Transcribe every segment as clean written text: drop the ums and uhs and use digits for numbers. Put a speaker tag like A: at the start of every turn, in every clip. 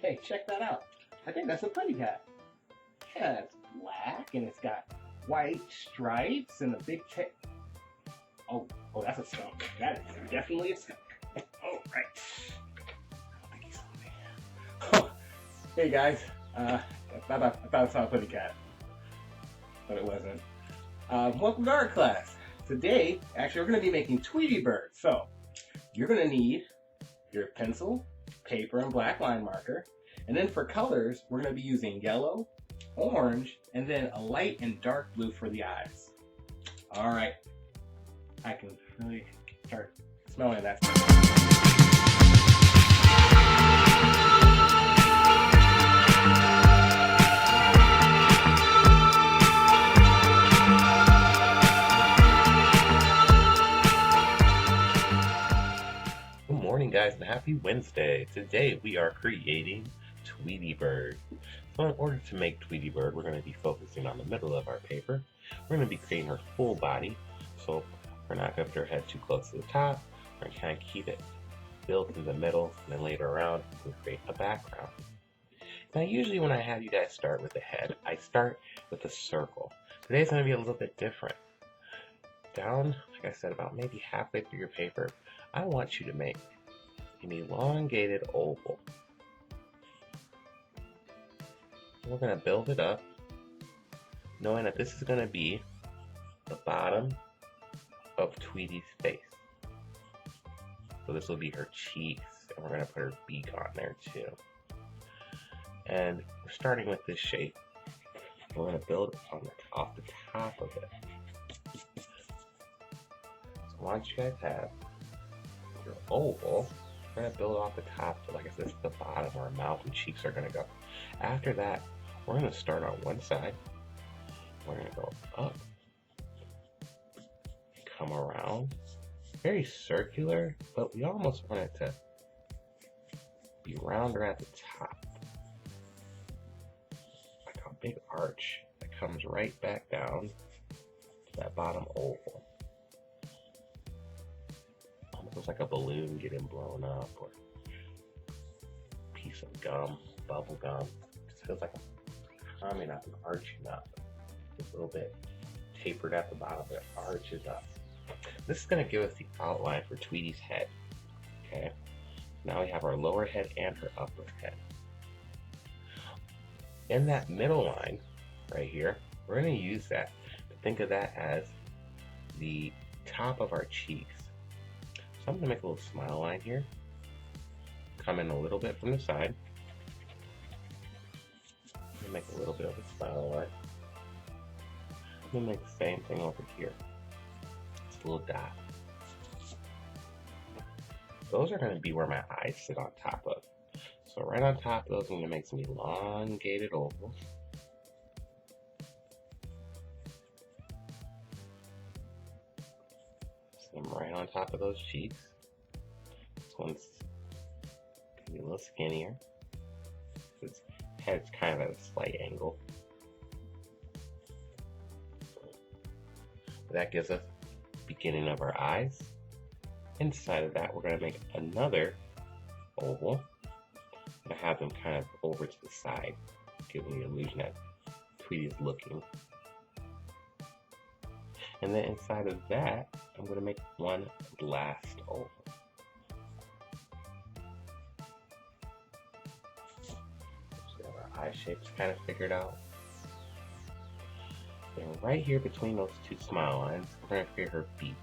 A: Hey, check that out. I think that's a putty cat. Yeah, it's black and it's got white stripes and a big tail. Oh, that's a skunk. That is definitely a skunk. Oh, right. I don't think he saw me. Oh, hey guys. I thought I saw a putty cat, but it wasn't. Welcome to art class. Today, actually, we're going to be making Tweety birds. So, you're going to need your pencil, paper, and black line marker. And then for colors, we're going to be using yellow, orange, and then a light and dark blue for the eyes. All right. I can really start smelling that stuff.
B: Good morning, guys, and happy Wednesday. Today we are creating Tweety Bird. So in order to make Tweety Bird, we're going to be focusing on the middle of our paper. We're going to be creating her full body. So we're not going to put her head too close to the top. We're going to kind of keep it built in the middle, and then later around we'll create a background. Now usually when I have you guys start with the head, I start with a circle. Today's going to be a little bit different. Down, like I said, about maybe halfway through your paper, I want you to make an elongated oval. We're going to build it up, knowing that this is going to be the bottom of Tweety's face. So this will be her cheeks, and we're going to put her beak on there too. And we're starting with this shape. We're going to build off the top of it. So once you guys have your oval, we're going to build off the top. So like I said, this is the bottom where our mouth and cheeks are going to go. After that, we're going to start on one side. We're going to go up, come around, very circular, but we almost want it to be rounder at the top, like a big arch that comes right back down to that bottom oval. Almost like a balloon getting blown up, or a piece of gum, bubble gum. It just feels like a coming up and arching up. Just a little bit tapered at the bottom, but it arches up. This is going to give us the outline for Tweety's head. Okay, now we have our lower head and her upper head. In that middle line right here, we're going to use that to think of that as the top of our cheeks. So I'm going to make a little smile line here, come in a little bit from the side, and make a little bit of a smile line. I'm going to make the same thing over here. Just a little dot. Those are going to be where my eyes sit on top of. So right on top of those, I'm going to make some elongated ovals. Some right on top of those cheeks. This one's going to be a little skinnier. Its head's kind of at a slight angle. That gives us the beginning of our eyes. Inside of that, we're going to make another oval. I'm going to have them kind of over to the side, giving the illusion that Tweety is looking. And then inside of that, I'm going to make one last oval. So we have our eye shapes kind of figured out. And right here between those two smile lines, we're going to create her beak.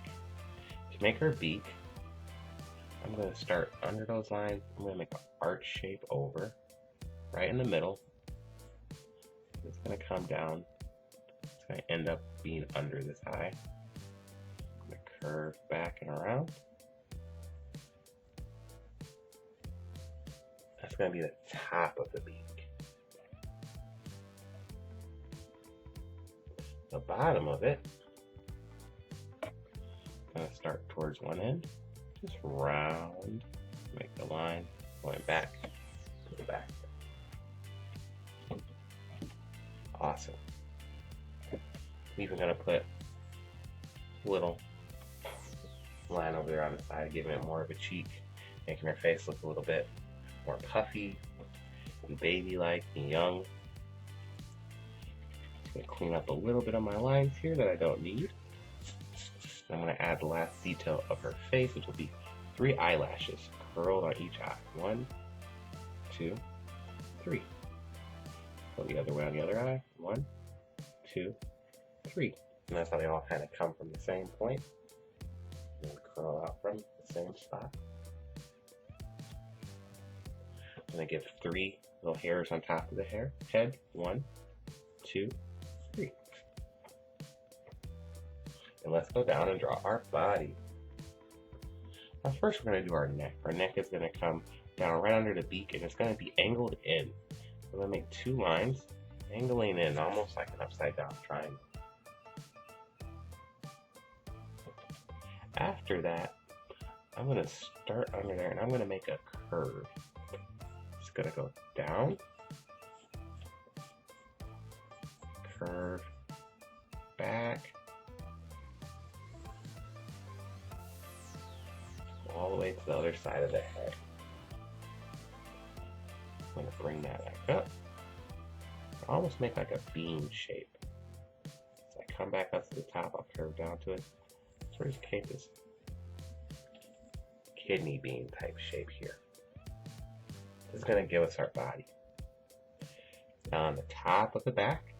B: To make her beak, I'm going to start under those lines. I'm going to make an arch shape over, right in the middle. It's going to come down. It's going to end up being under this eye. I'm going to curve back and around. That's going to be the top of the beak. The bottom of it, I'm going to start towards one end, just round, make the line, going back to the back. Awesome. I'm even going to put a little line over there on the side, giving it more of a cheek, making her face look a little bit more puffy, and baby-like and young. I'm going to clean up a little bit of my lines here that I don't need. I'm going to add the last detail of her face, which will be 3 eyelashes curled on each eye. 1, 2, 3. Go the other way on the other eye. 1, 2, 3. And that's how they all kind of come from the same point. And curl out from the same spot. I'm going to give 3 little hairs on top of the head. 1, 2, 3. And let's go down and draw our body. Now first we're going to do our neck. Our neck is going to come down right under the beak and it's going to be angled in. We're going to make 2 lines, angling in almost like an upside down triangle. After that, I'm going to start under there and I'm going to make a curve. It's going to go down, curve, back, all the way to the other side of the head. I'm going to bring that back up. Almost make like a bean shape. So I come back up to the top, I'll curve down to it. Sort of create this kidney bean type shape here. This is going to give us our body. Now on the top of the back,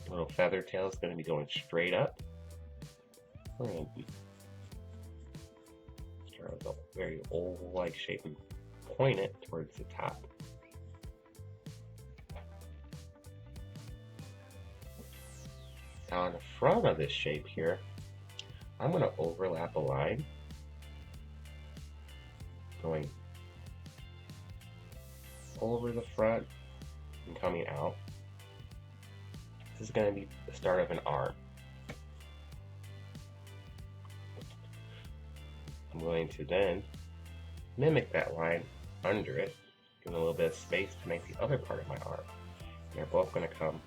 B: the little feather tail is going to be going straight up. We're going to start with a very oval-like shape and point it towards the top. Now on the front of this shape here, I'm going to overlap a line going over the front and coming out. This is going to be the start of an arm. I'm going to then mimic that line under it, give it a little bit of space to make the other part of my arm. And they're both going to come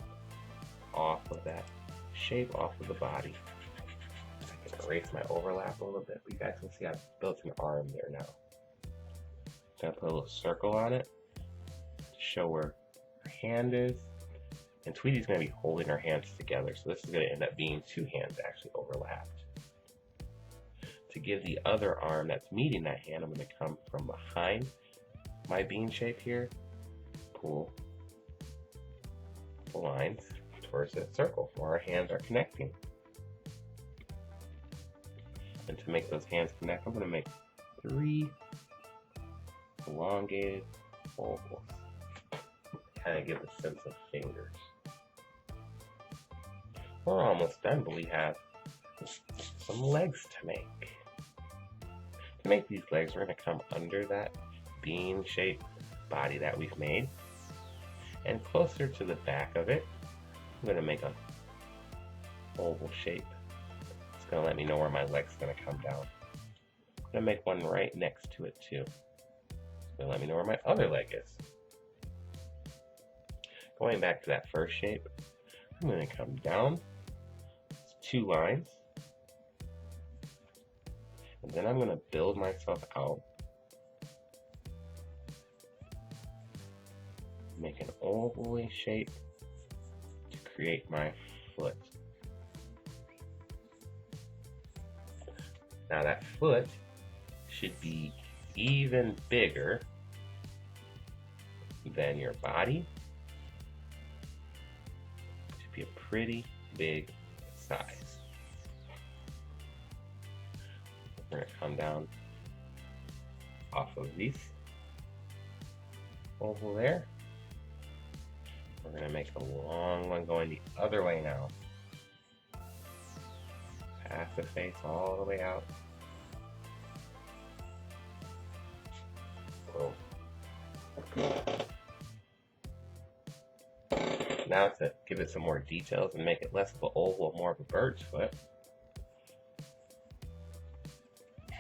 B: off of that shape, off of the body. I can erase my overlap a little bit, but you guys can see I've built an arm there now. I'm going to put a little circle on it to show where her hand is. And Tweety's going to be holding her hands together, so this is going to end up being 2 hands actually overlapped. To give the other arm that's meeting that hand, I'm going to come from behind my bean shape here, pull the lines towards that circle where our hands are connecting. And to make those hands connect, I'm going to make 3 elongated ovals. Kind of give a sense of fingers. We're almost done, but we have some legs to make. To make these legs, we're going to come under that bean-shaped body that we've made. And closer to the back of it, I'm going to make a oval shape. It's going to let me know where my leg's going to come down. I'm going to make one right next to it too. It's going to let me know where my other leg is. Going back to that first shape, I'm going to come down. It's 2 lines. And then I'm going to build myself out. Make an oval shape to create my foot. Now that foot should be even bigger than your body. It should be a pretty big size. We're going to come down off of these oval there. We're going to make a long one going the other way now. Past the face all the way out. Boom. Now to give it some more details and make it less of an oval, more of a bird's foot.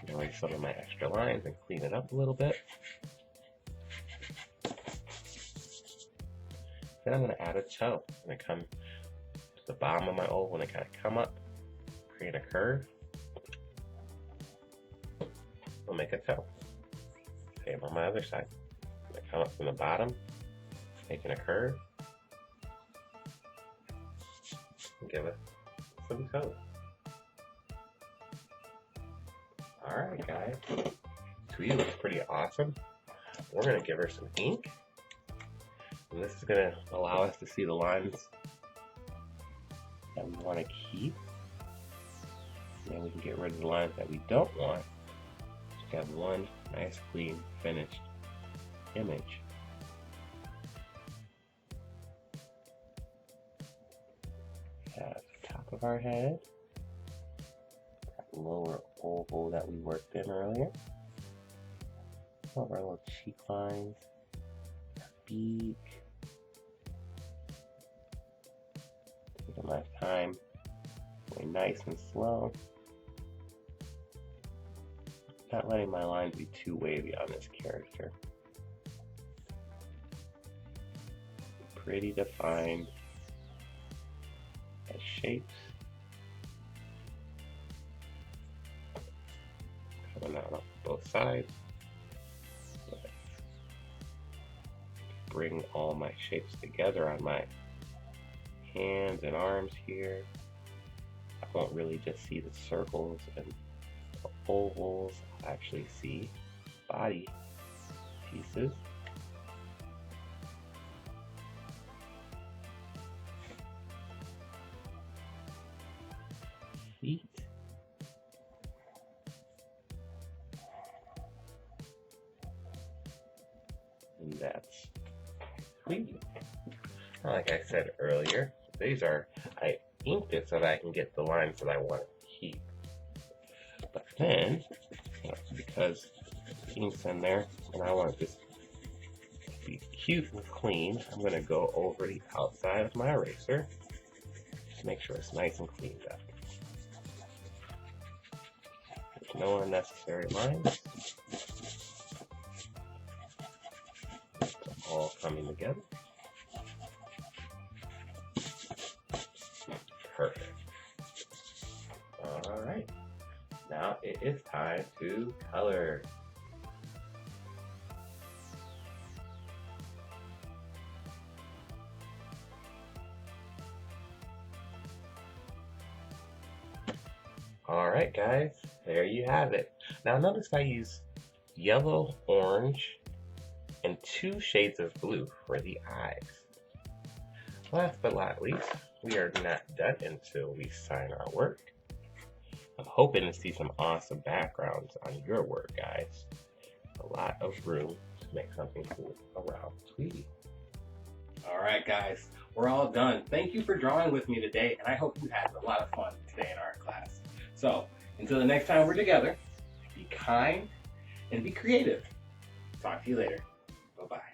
B: Erase some of my extra lines and clean it up a little bit. Then I'm going to add a toe. I'm going to come to the bottom of my oval and kind of come up, create a curve. We'll make a toe. Same on my other side. I'm going to come up from the bottom, making a curve, and give it some color. Alright guys, Tweety looks pretty awesome. We're going to give her some ink, and this is going to allow us to see the lines that we want to keep, and then we can get rid of the lines that we don't want. Just have one nice clean finished image. We have the top of our head, that lower oval that we worked in earlier, some of our little cheek lines, our beak. Taking my time, going nice and slow. Not letting my lines be too wavy on this character. Pretty defined as shapes. Coming out on both sides. Bring all my shapes together on my hands and arms here. I won't really just see the circles and the ovals. I'll actually see body pieces. Feet. And that's Tweety. Like I said earlier, I inked it so that I can get the lines that I want to keep. But then, because the ink's in there and I want this to be cute and clean, I'm going to go over the outside of my eraser to make sure it's nice and cleaned up. There's no unnecessary lines. It's all coming together. Perfect. Alright, now it is time to color. Alright guys, there you have it. Now notice I use yellow, orange, and 2 shades of blue for the eyes. Last but not least, we are not done until we sign our work. I'm hoping to see some awesome backgrounds on your work, guys. A lot of room to make something cool around Tweety.
A: Alright guys, we're all done. Thank you for drawing with me today, and I hope you had a lot of fun today in art class. So, until the next time we're together, be kind and be creative. Talk to you later. Bye-bye.